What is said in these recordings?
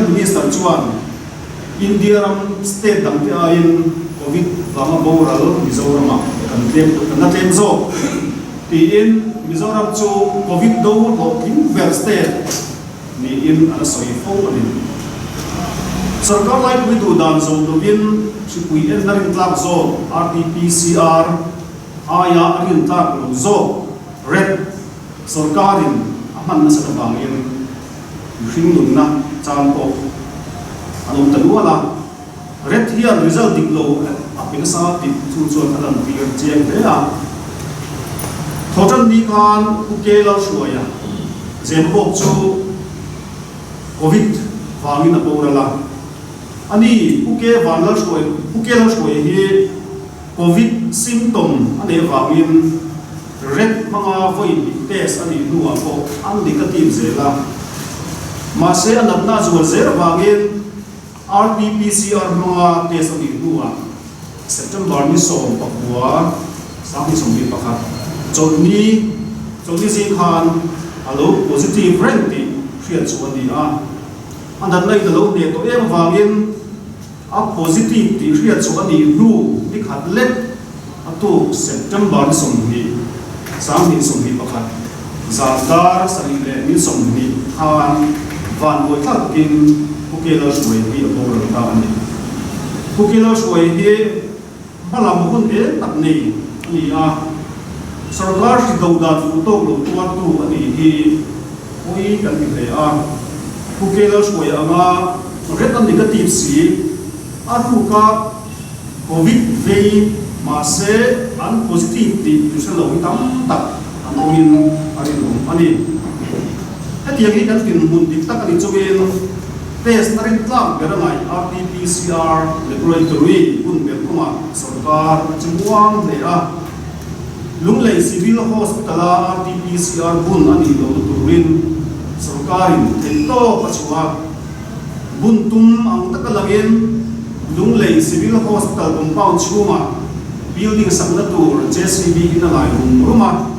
Health Minister chuan India ram state dang te in COVID vanga boral Mizoram kan tlem zo ti in Mizoram chu COVID do ho in ver state ni in ana soi fo ani sarkar lai pui tu dan zo do bin sipui en darin tlak zo RT-PCR aya arin tlak lo zo red sarkarin aman na sa bangin ring na chan ko anong tanwala red here result diklo apin sa ti chu chu alam clear check de a thojan ni kan ukela shuaya zembo chu covid wangin aporala ani ukela shuaya hi covid symptom ane wangin red mga voi test ani nuwa ko ang dikatim zela mase anap na zuwa zer wangin RT-PCR mga test ani nuwa September ni som pakwa sami som bi pakhat choni sing khan alo positive renti fiat chuani a andan nai dalo ne to em wangin a positive ti fiat chuani nu ni khat let atu September ni som ni sami som bi pakhat zadar salile ni som ni khan van boy thak kin ukela shoi bi abor ta ani ukela shoi hi balam hun e tak nei ni a sarkar si dauda tu to lo tu ani hi oi kan ti le a ukela shoi anga retan negative si a tu ka covid ve ma se an positive ti tu se lo tam tak anoin ari lo ani ati yang kan tin mun dik tak ani chuin test na rin tlam pero ngai RT-PCR laboratory kun bel kuma sarkar chungwang le a lunglei civil hospital RT-PCR bun ani lo turin sarkarin thento pachua buntum ang takalagin lunglei civil hospital compound chuma building sakna tur JCB inalai ruma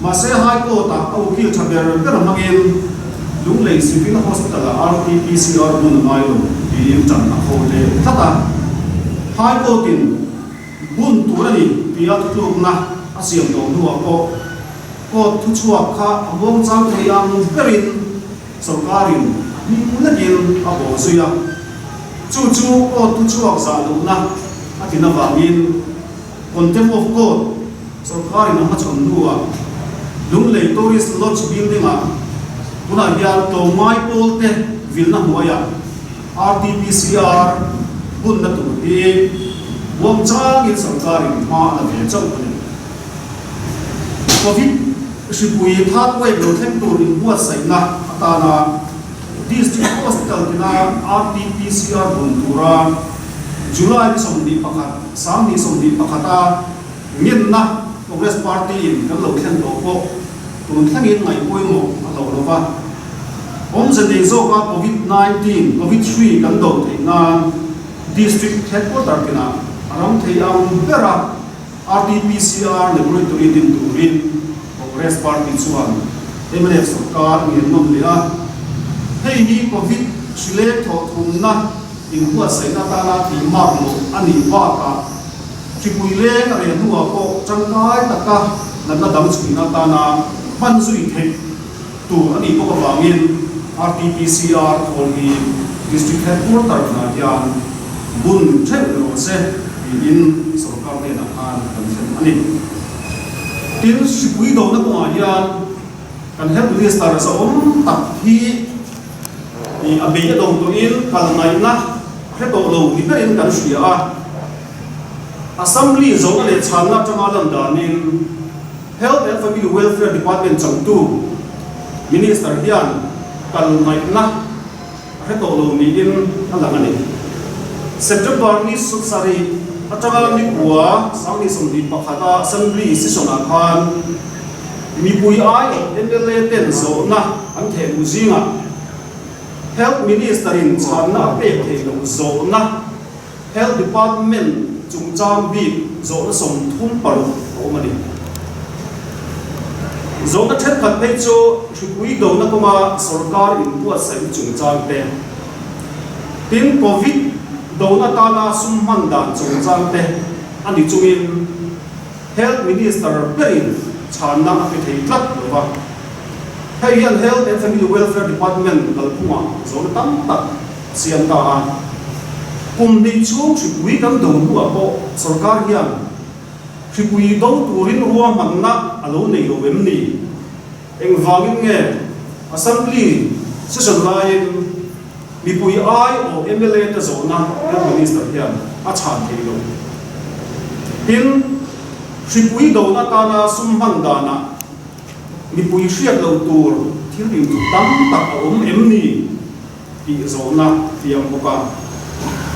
mase high court ta ukil thaber pero mangin lunglei civil hospital RT-PCR bun mailo in tan a khole thata high court in bun turani piat tluk na asiam do nuwa ko thu chuak kha among chang theiang perin sarkarin ni munadil a bo suya chu ko thu chuak za do na atina wangin contempt of court sarkarin ma chon nuwa lunglei tourist lodge building a tuna dia to mai polte vilna huaya RT-PCR bun na tu hi wang chang in sarkarin ma na ve chau ni covid sipui that wei lo thleng tur in buat sai na atana district hospital kina RT-PCR bun tura July somdi pakhat samni somdi pakhata ngin na Congress Party in kan lo thleng do ko tun thlengin ngai poimo alo lova om se dei zo ka COVID-19 COVID-3 kan do theina district headquarter kina aram theiam bera RT-PCR laboratory din turin Congress Party chuan MNF sarkar ngin nom lea hei hi COVID sile tho thumna in huwa saina ta na ti mar lo ani wa ka chipui le ka re nuwa ko changkai taka nanna dam chuina ta na ban zui the tu ani ko ka wangin RT-PCR for the district headquarter na yan bun chen lo se in sarkar ne na kan ani tin sipui do na ko yan kan help minister sa tak hi ni abeya do to in kalngai na heto lo ni perin kan sia assembly zone le chana tamalan danin health and family welfare department changtu minister hian kalngai na heto lo ni in alangani September ni sari atanga ni buwa sangni somdi pakhata assembly session akhan mi pui ai MLA ten zo na an the muzinga health minister in chana pe the zo na health department chungchang bi zo na som thum paru omani zo na thet khat pe cho thupui do na koma sarkar in buat sai chungchang te tin covid do na ta na sum man dan chung chang te ani chungin health minister perin chan na ati thei tlat lova hei hian health and family welfare department kalpunga zo tam tak siam ta a kum ni chung thipui kan do hu a po sarkar hian thipui do turin ruam man na alo nei lo em ni eng wangin nge assembly session line mi pui ai o MLA ta zo na health minister hian a chan thei lo tin thipui do na ta na sum man da na mi pui hriat lo tur thil rim tu tam tak a om em ni ti zo na tiang boka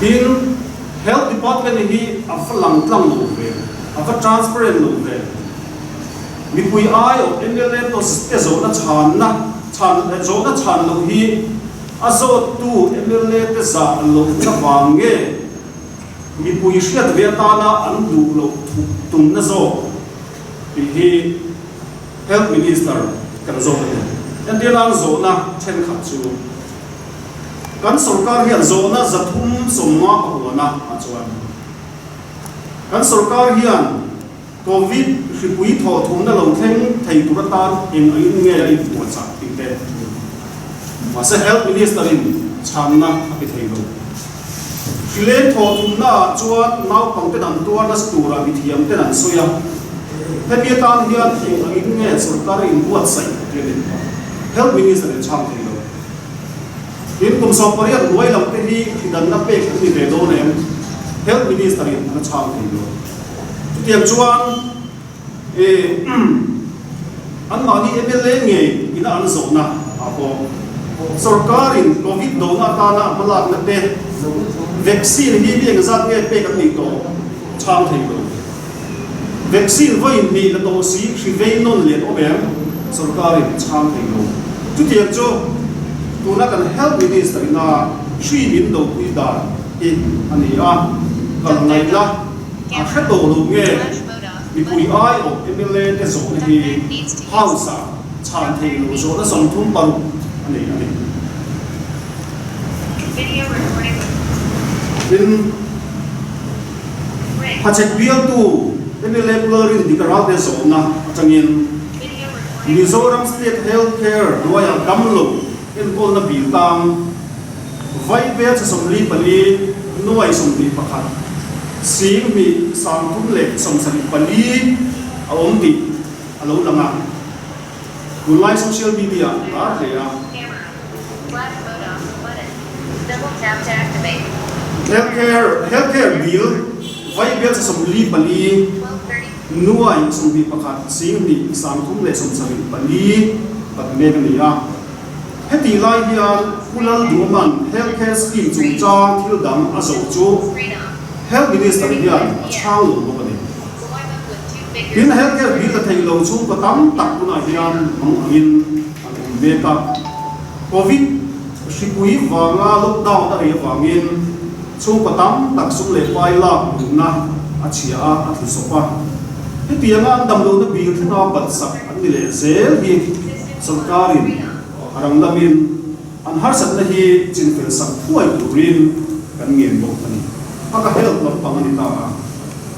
tin health department hi a falang tlang lo ve a fa transparent lo ve mi pui ai o MLA to te zo na chan zo na chan lo hi a zo tu MLA te za lo na wange mi pui hriat ve ta na an du lo tum na zo hi health minister kan zo ne en dia lang zo na chen khat chu kan sarkar hian zo na zathum somma ahuna a chuan kan sarkar hian covid ripui tho thum na lo thleng thei turatan in nge ai pu cha tinte ma se health minister in chamna api thei lo chile tho thum na chuan nau pang te dan tua na stura bi thiam te nan soya hemi tan hian in nge sarkar in buat sai health minister in cham thei lo in kum som pariat loi lam te hi dan na pe ni te do ne health minister in na cham thei lo tiam chuan an mani MLA nge ina an zo na apo sarkar in covid do na ta na malak na te vaccine hi bi ngazat nge pe kan ni to cham thei lo vaccine voi ni la to si shi ve non le o bem sarkar in cham thei lo tu tiam chu tu na kan health minister na shi min do pui da in ani a kan ngai la a khat do lu nge mi pui ai o MLA te zo ni house a chan thei lo zo na som thum paru ani Video recording. in hachek bial tu MLA blurring dikaral te zo na changin Video recording. Mizoram State Healthcare Royal Damlo in all na biltang vai be cha somli pali nuai somli pakhat sing mi sam thum le som sali pali awom ti alo langa gulai social media ta le a Camera. Flash mode on. Button. Double tap to activate. healthcare bill vai be cha somli pali 12:30. nuai somli pakhat sing mi sam thum le som sali pali pat me kan ya heti lai hian kulal duman healthcare scheme chung chang thil dam a zo chu Screen on. health minister hian a chang lo lo ni Swipe up with two in fingers. healthcare bill ka thei lo chung ka tam tak kuna hian mang angin an ve ka covid shipui wanga lockdown ta ri wangin chung ka tam tak sum le pai la na a chia a thu sopa heti anga an dam lo na bill thina bat sak an ni le zel hi sarkarin arang lamin an har sat na hi chin fel sak thuai turin kan ngien bok ani aka help lam pangani ta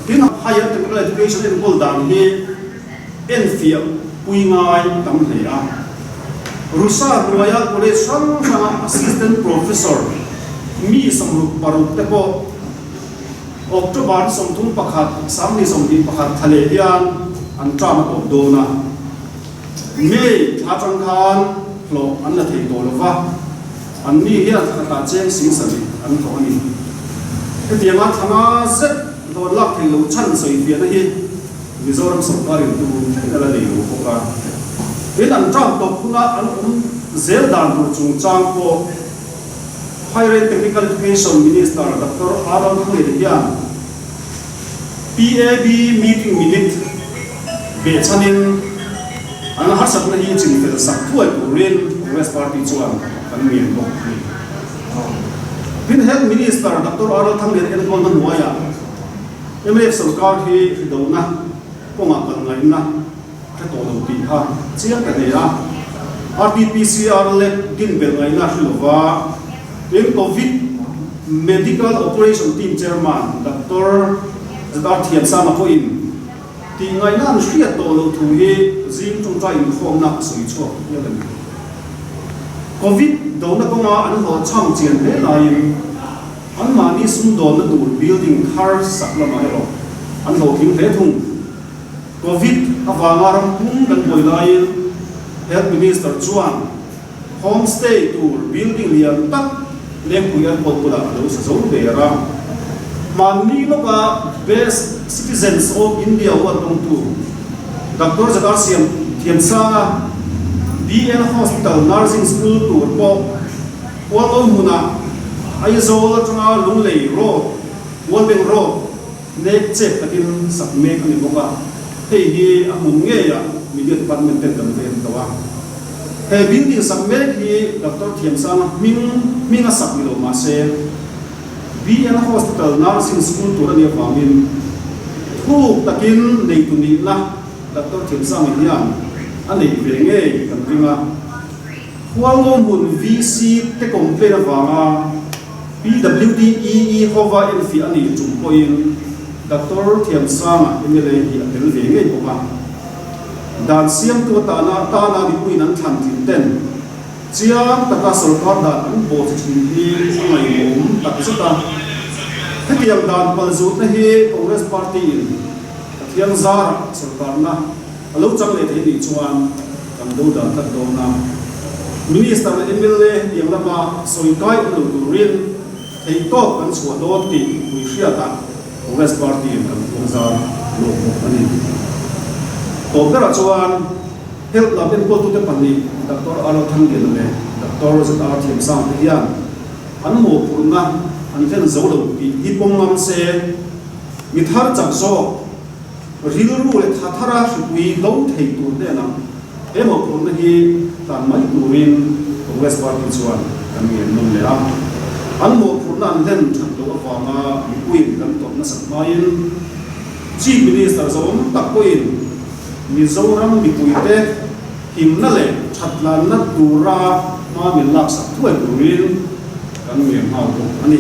tin higher technical education in Goldan hi Enfield puingai tam le a Rusa Royal College sang assistant professor mi samru paru te po October somthum pakhat samni somni pakhat thale hian an trama top dona me atang khan lo an la thei to lova an ni hian ta cheng sing sali an to ani e tianga thanga zet do lak thei lo chan soi fi na hi Mizoram sarkar in tu ala le lo ka in an tram to kuna an zel dan tu chung chang ko higher technical education minister Dr. Aram Khale hian PAB meeting minute be chanin an har sat na hi chin fel sak thuai turin Congress party chuan kan mien bo bin health minister Dr. Aral Thanglen en kon na nuaya MF sarkar hi do na konga kan ngai na ka to lo ti ha chiang ka ne a RT-PCR le din bel ngai na hlova in covid medical operation team chairman Dr. Zadar Thiam Sang ko in ti ngai nan hriat to lo thu hi zim chung ka in khom na sui chuak ya le covid do na ko ma an ho cham chen he lai an ma ni sum do na dur building khar sak la ma ro an ho thing the thung covid awanga ram hum kan boi lai health minister chuan homestay tour building lian tak leng puyan pol pula lo sa zo be ra mani lo ka best citizens of India wa tong tu Dr. Zadar Thiam Sang BN Hospital Nursing School tour po wa muna ai zo la tanga lung lei ro Walbeng road nek check takin sak me kan bo ka hei hi amun nge ya media department ten kan ven tawa he building sak me hi Dr. Thiam Sang ming a sak lo ma se BN Hospital Nursing School tour ni famin thu takin nei tu ni na Dr. Thiam Sang hian ani ve nge kan ringa huango mun VC te complain awanga PWDEE hova in fi ani chung point Dr. Thiam Sang MLA hi atel ve nge boka dan siam tu ta na di puin an than tin ten chiam taka sarkar da an bo chin hi ngai mom tak chata hetiam dan pal zut na hi Congress party in thiam zar sarkar na alo chang le the ni chuan kam do da tak do na minister MLA yang lama soikai lo tu rin thei to kan chua do ti wi hria ta Congress party in kam zar lo ko ani to bera chuan help la ben ko tu te pani Dr. Alo Thangel le Dr. Zadar Thiam Sang hian an mo purna an fen zo lo pi hi pom ngam se mi thar chang so ril ru le thara wi lo thei tu de na e mo purna hi tan mai turin Congress party chuan kan nge nom le am an mo purna an den thang do awanga mi puin kan to na sak main chief minister zom tak ko in Mizoram Bikuite himnale chatlan na dura ma min lak sak thuan turin kan nge hau to ani